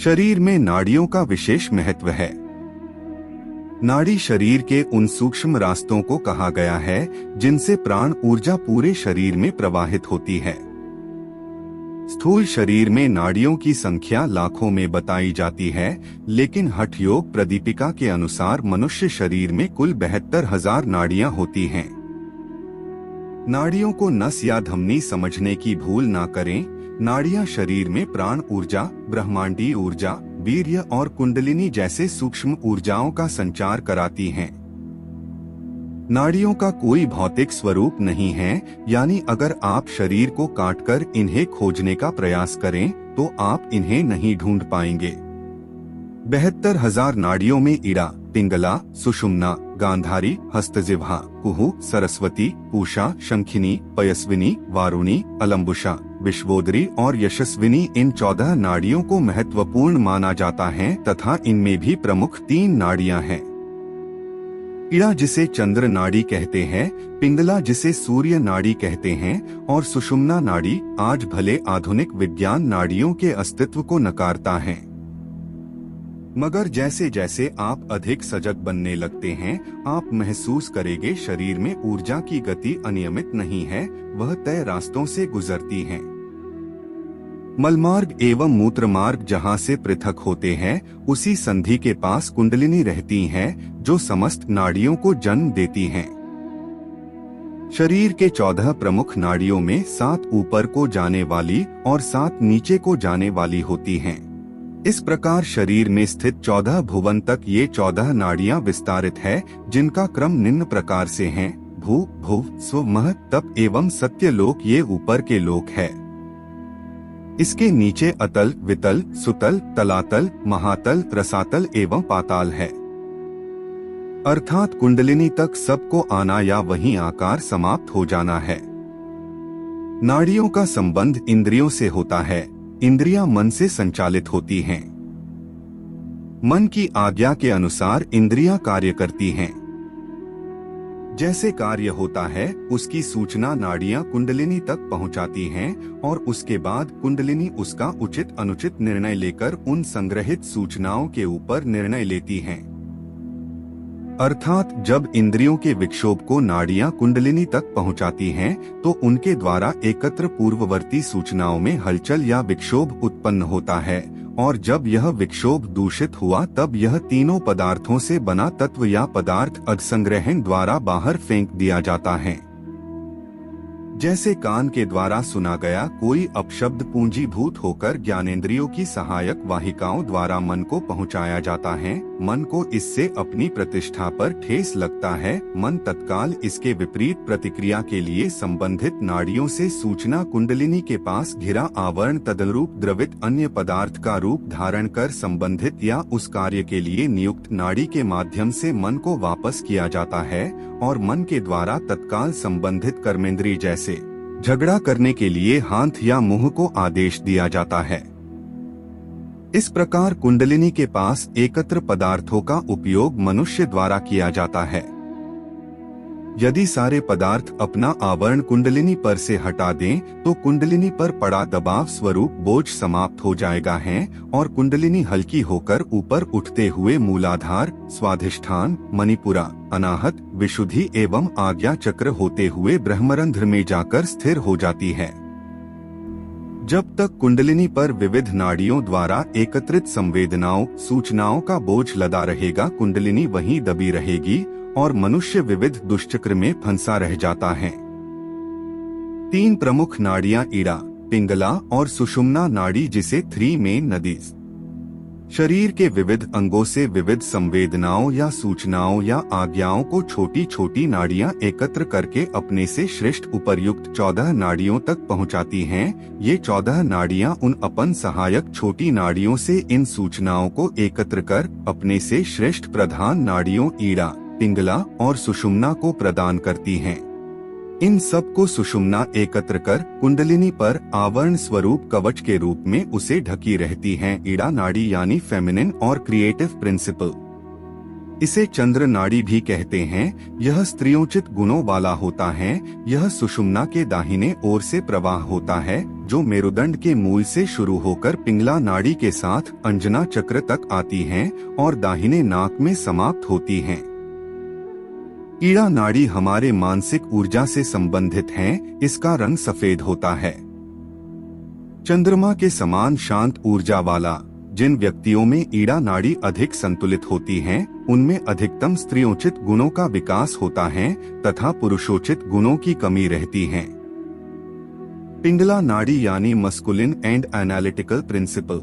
शरीर में नाड़ियों का विशेष महत्व है। नाड़ी शरीर के उन सूक्ष्म रास्तों को कहा गया है जिनसे प्राण ऊर्जा पूरे शरीर में प्रवाहित होती है। स्थूल शरीर में नाड़ियों की संख्या लाखों में बताई जाती है, लेकिन हठ योग प्रदीपिका के अनुसार मनुष्य शरीर में कुल 72,000 नाड़ियां होती हैं। नाड़ियों को नस या धमनी समझने की भूल ना करें। नाड़ियां शरीर में प्राण ऊर्जा, ब्रह्मांडीय ऊर्जा, वीर्य और कुंडलिनी जैसे सूक्ष्म ऊर्जाओं का संचार कराती हैं। नाड़ियों का कोई भौतिक स्वरूप नहीं है, यानी अगर आप शरीर को काटकर इन्हें खोजने का प्रयास करें तो आप इन्हें नहीं ढूंढ पाएंगे। 72,000 नाड़ियों में इड़ा, पिंगला, सुषुम्ना, गांधारी, हस्तजिह्वा, कुहू, सरस्वती, पूषा, शंखिनी, पयस्विनी, वारुणी, अलंबुषा, विश्वोदरी और यशस्विनी इन 14 नाड़ियों को महत्वपूर्ण माना जाता है तथा इनमें भी प्रमुख 3 नाड़ियां हैं। इड़ा जिसे चंद्र नाड़ी कहते हैं, पिंगला जिसे सूर्य नाड़ी कहते हैं और सुषुम्ना नाड़ी आज भले आधुनिक विज्ञान नाड़ियों के अस्तित्व को नकारता है। मगर जैसे जैसे आप अधिक सजग बनने लगते हैं, आप महसूस करेंगे शरीर में ऊर्जा की गति अनियमित नहीं है, वह तय रास्तों से गुजरती है। मलमार्ग एवं मूत्रमार्ग जहां से पृथक होते हैं, उसी संधि के पास कुंडलिनी रहती है जो समस्त नाड़ियों को जन्म देती हैं। शरीर के 14 प्रमुख नाड़ियों में 7 ऊपर को जाने वाली और 7 नीचे को जाने वाली होती हैं। इस प्रकार शरीर में स्थित 14 भुवन तक ये 14 नाड़ियां विस्तारित है, जिनका क्रम निम्न प्रकार से है। भू, भुव, स्व, मह, तप एवं सत्य लोक ये ऊपर के लोक है। इसके नीचे अतल, वितल, सुतल, तलातल, महातल, रसातल एवं पाताल है। अर्थात कुंडलिनी तक सबको आना या वहीं आकार समाप्त हो जाना है। नाड़ियों का संबंध इंद्रियों से होता है। इंद्रियां मन से संचालित होती हैं। मन की आज्ञा के अनुसार इंद्रियां कार्य करती हैं। जैसे कार्य होता है उसकी सूचना नाड़ियां कुंडलिनी तक पहुंचाती हैं और उसके बाद कुंडलिनी उसका उचित अनुचित निर्णय लेकर उन संग्रहित सूचनाओं के ऊपर निर्णय लेती हैं। अर्थात जब इंद्रियों के विक्षोभ को नाड़ियां कुंडलिनी तक पहुंचाती हैं, तो उनके द्वारा एकत्र पूर्ववर्ती सूचनाओं में हलचल या विक्षोभ उत्पन्न होता है और जब यह विक्षोभ दूषित हुआ तब यह तीनों पदार्थों से बना तत्व या पदार्थ अधिसंग्रहण द्वारा बाहर फेंक दिया जाता है। जैसे कान के द्वारा सुना गया कोई अपशब्द पूंजीभूत होकर ज्ञानेंद्रियों की सहायक वाहिकाओं द्वारा मन को पहुंचाया जाता है। मन को इससे अपनी प्रतिष्ठा पर ठेस लगता है। मन तत्काल इसके विपरीत प्रतिक्रिया के लिए संबंधित नाड़ियों से सूचना कुंडलिनी के पास घिरा आवरण तदनुरूप द्रवित अन्य पदार्थ का रूप धारण कर संबंधित या उस कार्य के लिए नियुक्त नाड़ी के माध्यम से मन को वापस किया जाता है और मन के द्वारा तत्काल संबंधित कर्मेंद्रिय जैसे झगड़ा करने के लिए हाथ या मुंह को आदेश दिया जाता है। इस प्रकार कुंडलिनी के पास एकत्र पदार्थों का उपयोग मनुष्य द्वारा किया जाता है। यदि सारे पदार्थ अपना आवरण कुंडलिनी पर से हटा दें तो कुंडलिनी पर पड़ा दबाव स्वरूप बोझ समाप्त हो जाएगा है और कुंडलिनी हल्की होकर ऊपर उठते हुए मूलाधार, स्वाधिष्ठान, मणिपुरा, अनाहत, विशुद्धि एवं आज्ञा चक्र होते हुए ब्रह्मरंध्र में जाकर स्थिर हो जाती है। जब तक कुंडलिनी पर विविध नाड़ियों द्वारा एकत्रित संवेदनाओं, सूचनाओं का बोझ लदा रहेगा, कुंडलिनी वहीं दबी रहेगी और मनुष्य विविध दुष्चक्र में फंसा रह जाता है। 3 प्रमुख नाड़ियां इड़ा, पिंगला और सुषुम्ना नाड़ी जिसे 3 मेन नदीज शरीर के विविध अंगों से विविध संवेदनाओं या सूचनाओं या आज्ञाओं को छोटी छोटी नाड़ियां एकत्र करके अपने से श्रेष्ठ उपर्युक्त 14 नाड़ियों तक पहुंचाती हैं। ये 14 नाड़ियां उन अपन सहायक छोटी नाड़ियों से इन सूचनाओं को एकत्र कर अपने से श्रेष्ठ प्रधान नाड़ियों ईड़ा, पिंगला और सुषुम्ना को प्रदान करती हैं। इन सब को सुषुम्ना एकत्र कर कुंडलिनी पर आवरण स्वरूप कवच के रूप में उसे ढकी रहती हैं। ईड़ा नाड़ी यानी फेमिनिन और क्रिएटिव प्रिंसिपल। इसे चंद्र नाड़ी भी कहते हैं। यह स्त्रियोचित गुणों वाला होता है। यह सुषुम्ना के दाहिने ओर से प्रवाह होता है, जो मेरुदंड के मूल से शुरू होकर पिंगला नाड़ी के साथ अंजना चक्र तक आती है और दाहिने नाक में समाप्त होती है। ईड़ा नाड़ी हमारे मानसिक ऊर्जा से संबंधित है। इसका रंग सफेद होता है। चंद्रमा के समान शांत ऊर्जा वाला। जिन व्यक्तियों में ईड़ा नाड़ी अधिक संतुलित होती है, उनमें अधिकतम स्त्रियोचित गुणों का विकास होता है तथा पुरुषोचित गुणों की कमी रहती है। पिंगला नाड़ी यानी मस्कुलिन एंड एनालिटिकल प्रिंसिपल,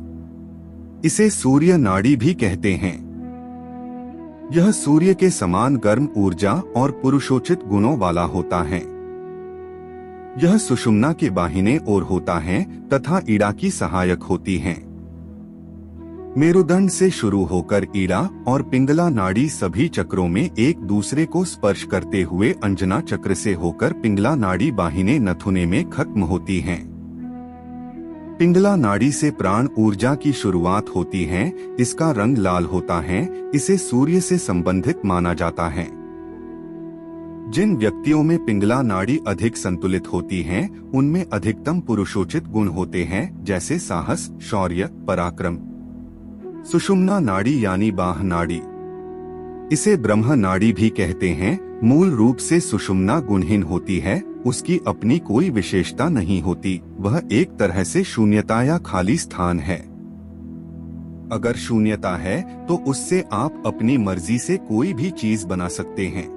इसे सूर्य नाड़ी भी कहते हैं। यह सूर्य के समान गर्म ऊर्जा और पुरुषोचित गुणों वाला होता है। यह सुषुम्ना के बाहिने ओर होता है तथा ईड़ा की सहायक होती है। मेरुदंड से शुरू होकर ईड़ा और पिंगला नाड़ी सभी चक्रों में एक दूसरे को स्पर्श करते हुए अंजना चक्र से होकर पिंगला नाड़ी बाहिने नथुने में खत्म होती है। पिंगला नाड़ी से प्राण ऊर्जा की शुरुआत होती है। इसका रंग लाल होता है। इसे सूर्य से संबंधित माना जाता है। जिन व्यक्तियों में पिंगला नाड़ी अधिक संतुलित होती है, उनमें अधिकतम पुरुषोचित गुण होते हैं, जैसे साहस, शौर्य, पराक्रम। सुषुम्ना नाड़ी यानी बाह नाड़ी, इसे ब्रह्म नाड़ी भी कहते हैं। मूल रूप से सुषुम्ना गुणहीन होती है। उसकी अपनी कोई विशेषता नहीं होती। वह एक तरह से शून्यता या खाली स्थान है। अगर शून्यता है तो उससे आप अपनी मर्जी से कोई भी चीज बना सकते हैं।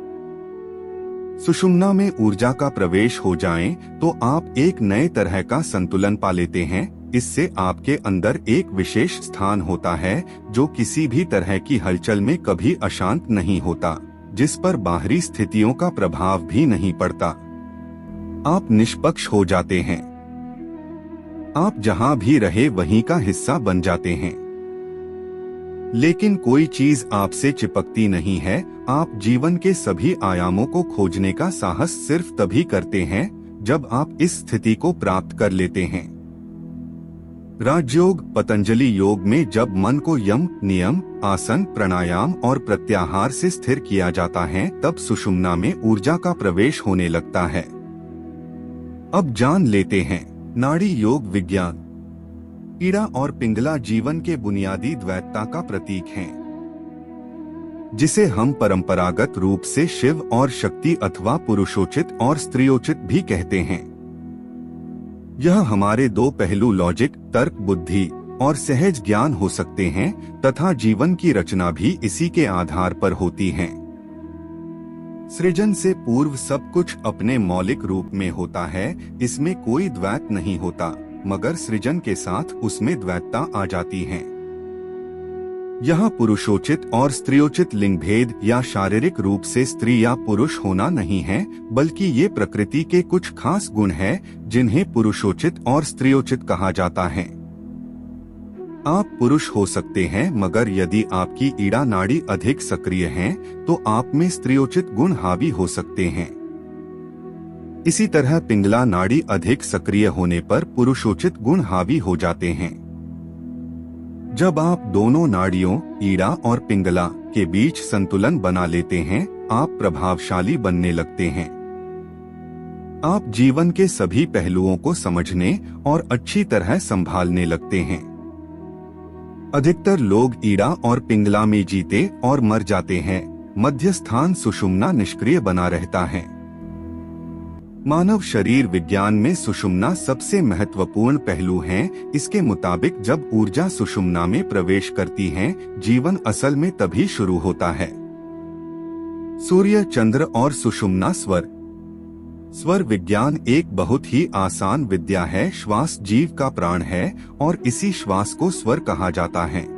सुषुम्ना में ऊर्जा का प्रवेश हो जाए तो आप एक नए तरह का संतुलन पा लेते हैं। इससे आपके अंदर एक विशेष स्थान होता है जो किसी भी तरह की हलचल में कभी अशांत नहीं होता, जिस पर बाहरी स्थितियों का प्रभाव भी नहीं पड़ता। आप निष्पक्ष हो जाते हैं। आप जहां भी रहे वहीं का हिस्सा बन जाते हैं। लेकिन कोई चीज आपसे चिपकती नहीं है। आप जीवन के सभी आयामों को खोजने का साहस सिर्फ तभी करते हैं जब आप इस स्थिति को प्राप्त कर लेते हैं। राजयोग पतंजलि योग में जब मन को यम, नियम, आसन, प्राणायाम और प्रत्याहार से स्थिर किया जाता है, तब सुषुम्ना में ऊर्जा का प्रवेश होने लगता है। अब जान लेते हैं नाड़ी योग विज्ञान। ईड़ा और पिंगला जीवन के बुनियादी द्वैतता का प्रतीक हैं, जिसे हम परंपरागत रूप से शिव और शक्ति अथवा पुरुषोचित और स्त्रियोचित भी कहते हैं। यह हमारे दो पहलू लॉजिक, तर्क, बुद्धि और सहज ज्ञान हो सकते हैं तथा जीवन की रचना भी इसी के आधार पर होती है। सृजन से पूर्व सब कुछ अपने मौलिक रूप में होता है। इसमें कोई द्वैत नहीं होता, मगर सृजन के साथ उसमें द्वैतता आ जाती है। यहाँ पुरुषोचित और स्त्रियोचित लिंग भेद या शारीरिक रूप से स्त्री या पुरुष होना नहीं है, बल्कि ये प्रकृति के कुछ खास गुण हैं जिन्हें पुरुषोचित और स्त्रियोचित कहा जाता है। आप पुरुष हो सकते हैं, मगर यदि आपकी ईड़ा नाड़ी अधिक सक्रिय है तो आप में स्त्रियोचित गुण हावी हो सकते हैं। इसी तरह पिंगला नाड़ी अधिक सक्रिय होने पर पुरुषोचित गुण हावी हो जाते हैं। जब आप दोनों नाड़ियों, ईड़ा और पिंगला के बीच संतुलन बना लेते हैं, आप प्रभावशाली बनने लगते हैं। आप जीवन के सभी पहलुओं को समझने और अच्छी तरह संभालने लगते हैं। अधिकतर लोग ईड़ा और पिंगला में जीते और मर जाते हैं। मध्य स्थान सुषुम्ना निष्क्रिय बना रहता है। मानव शरीर विज्ञान में सुषुम्ना सबसे महत्वपूर्ण पहलू है। इसके मुताबिक जब ऊर्जा सुषुम्ना में प्रवेश करती है, जीवन असल में तभी शुरू होता है। सूर्य, चंद्र और सुषुम्ना स्वर। स्वर विज्ञान एक बहुत ही आसान विद्या है। श्वास जीव का प्राण है और इसी श्वास को स्वर कहा जाता है।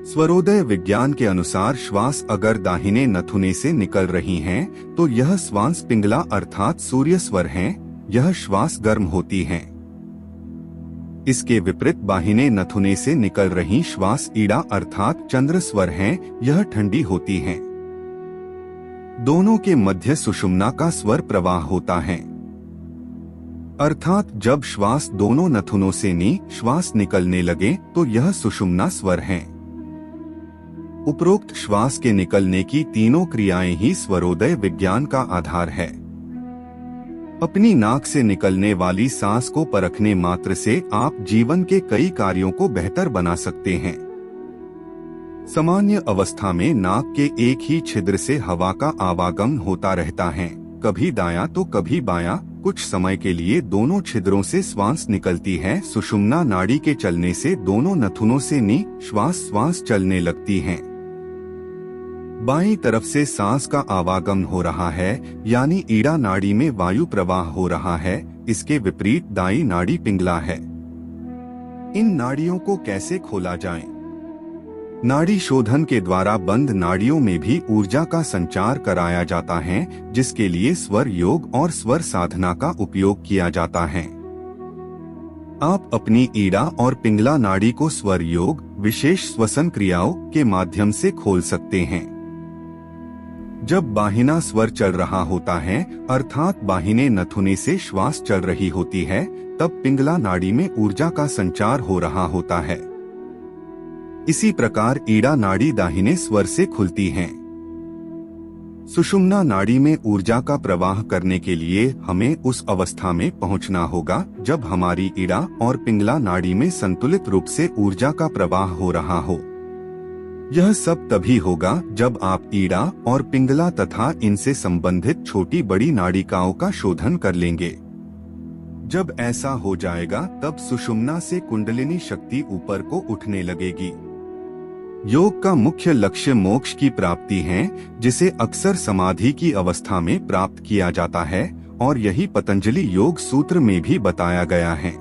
स्वरोदय विज्ञान के अनुसार श्वास अगर दाहिने नथुने से निकल रही हैं, तो यह श्वास पिंगला अर्थात सूर्य स्वर हैं। यह श्वास गर्म होती हैं। इसके विपरीत बाहिने नथुने से निकल रही श्वास ईड़ा अर्थात चंद्र स्वर हैं। यह ठंडी होती हैं। दोनों के मध्य सुषुम्ना का स्वर प्रवाह होता है, अर्थात जब श्वास दोनों नथुनों से श्वास निकलने लगे तो यह सुषुम्ना स्वर हैं। उपरोक्त श्वास के निकलने की तीनों क्रियाएं ही स्वरोदय विज्ञान का आधार है। अपनी नाक से निकलने वाली सांस को परखने मात्र से आप जीवन के कई कार्यों को बेहतर बना सकते हैं। सामान्य अवस्था में नाक के एक ही छिद्र से हवा का आवागमन होता रहता है, कभी दायां तो कभी बायां। कुछ समय के लिए दोनों छिद्रों से श्वास निकलती है। सुषुम्ना नाड़ी के चलने से दोनों नथुनों से श्वास चलने लगती हैं। बाईं तरफ से सांस का आवागमन हो रहा है, यानी ईड़ा नाड़ी में वायु प्रवाह हो रहा है। इसके विपरीत दाईं नाड़ी पिंगला है। इन नाड़ियों को कैसे खोला जाए? नाड़ी शोधन के द्वारा बंद नाड़ियों में भी ऊर्जा का संचार कराया जाता है, जिसके लिए स्वर योग और स्वर साधना का उपयोग किया जाता है। आप अपनी ईड़ा और पिंगला नाड़ी को स्वर योग, विशेष श्वसन क्रियाओं के माध्यम से खोल सकते हैं। जब बाहिना स्वर चल रहा होता है, अर्थात बाहिने नथुने से श्वास चल रही होती है, तब पिंगला नाड़ी में ऊर्जा का संचार हो रहा होता है। इसी प्रकार ईड़ा नाड़ी दाहिने स्वर से खुलती है। सुषुम्ना नाड़ी में ऊर्जा का प्रवाह करने के लिए हमें उस अवस्था में पहुंचना होगा जब हमारी ईड़ा और पिंगला नाड़ी में संतुलित रूप से ऊर्जा का प्रवाह हो रहा हो। यह सब तभी होगा जब आप ईड़ा और पिंगला तथा इनसे संबंधित छोटी बड़ी नाड़िकाओं का शोधन कर लेंगे। जब ऐसा हो जाएगा तब सुषुम्ना से कुंडलिनी शक्ति ऊपर को उठने लगेगी। योग का मुख्य लक्ष्य मोक्ष की प्राप्ति है, जिसे अक्सर समाधि की अवस्था में प्राप्त किया जाता है, और यही पतंजलि योग सूत्र में भी बताया गया है।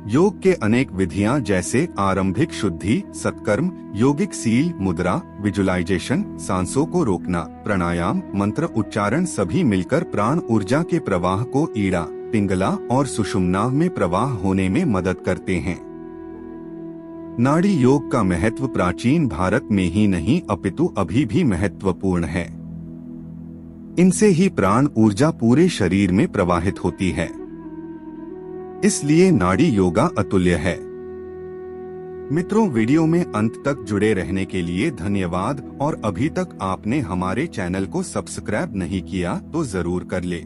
योग के अनेक विधियां जैसे आरंभिक शुद्धि, सत्कर्म, योगिक सील, मुद्रा, विजुलाइजेशन, सांसों को रोकना, प्राणायाम, मंत्र उच्चारण सभी मिलकर प्राण ऊर्जा के प्रवाह को ईड़ा, पिंगला और सुषुम्ना में प्रवाह होने में मदद करते हैं। नाड़ी योग का महत्व प्राचीन भारत में ही नहीं अपितु अभी भी महत्वपूर्ण है। इनसे ही प्राण ऊर्जा पूरे शरीर में प्रवाहित होती है। इसलिए नाड़ी योगा अतुल्य है। मित्रों, वीडियो में अंत तक जुड़े रहने के लिए धन्यवाद, और अभी तक आपने हमारे चैनल को सब्सक्राइब नहीं किया तो जरूर कर ले।